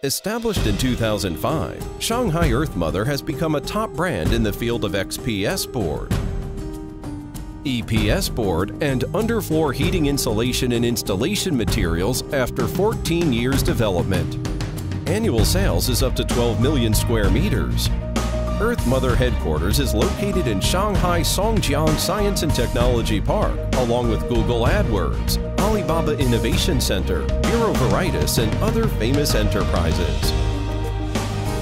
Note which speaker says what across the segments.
Speaker 1: Established in 2005, Shanghai Earthmother has become a top brand in the field of XPS board, EPS board, and underfloor heating insulation and installation materials after 14 years development. Annual sales is up to 12 million square meters. Earthmother headquarters is located in Shanghai Zhejiang Science and Technology Park, along with Google AdWords, Alibaba Innovation Center, Bureau Veritas, and other famous enterprises.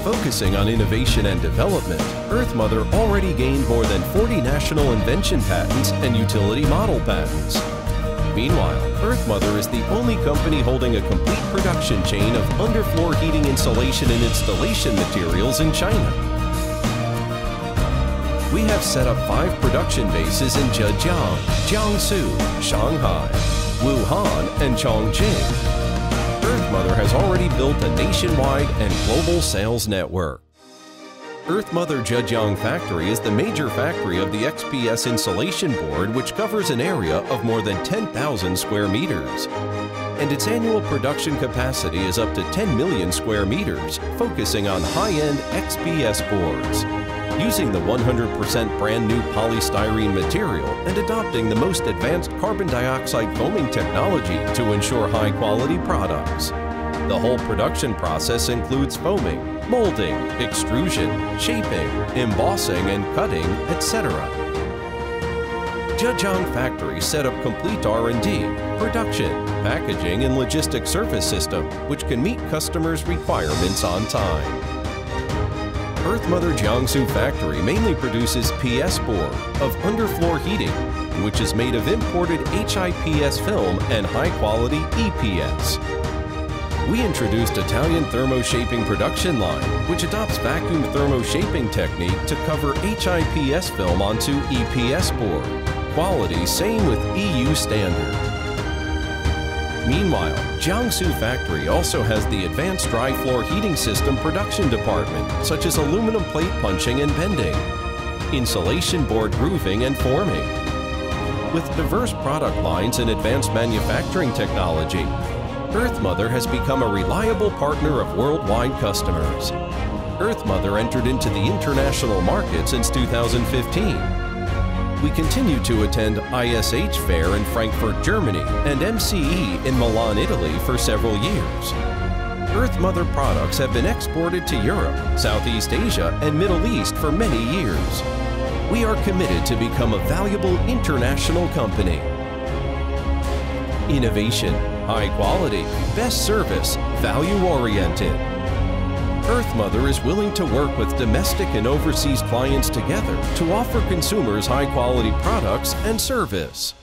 Speaker 1: Focusing on innovation and development, Earthmother already gained more than 40 national invention patents and utility model patents. Meanwhile, Earthmother is the only company holding a complete production chain of underfloor heating insulation and installation materials in China. We have set up 5 production bases in Zhejiang, Jiangsu, Shanghai, Wuhan, and Chongqing. Earthmother has already built a nationwide and global sales network. Earthmother Zhejiang factory is the major factory of the XPS insulation board, which covers an area of more than 10,000 square meters. And its annual production capacity is up to 10 million square meters, focusing on high-end XPS boards. Using the 100% brand new polystyrene material and adopting the most advanced carbon dioxide foaming technology to ensure high-quality products. The whole production process includes foaming, molding, extrusion, shaping, embossing, and cutting, etc. Zhejiang factory set up complete R&D, production, packaging, and logistics service system, which can meet customers' requirements on time. Earthmother Jiangsu factory mainly produces PS board of underfloor heating, which is made of imported HIPS film and high-quality EPS. We introduced Italian thermo-shaping production line, which adopts vacuum thermo-shaping technique to cover HIPS film onto EPS board. Quality same with EU standard. Meanwhile, Jiangsu factory also has the advanced dry floor heating system production department, such as aluminum plate punching and bending, insulation board grooving and forming. With diverse product lines and advanced manufacturing technology, Earthmother has become a reliable partner of worldwide customers. Earthmother entered into the international market since 2015. We continue to attend ISH Fair in Frankfurt, Germany, and MCE in Milan, Italy for several years. Earthmother products have been exported to Europe, Southeast Asia, and Middle East for many years. We are committed to become a valuable international company. Innovation, high quality, best service, value-oriented. Earthmother is willing to work with domestic and overseas clients together to offer consumers high-quality products and service.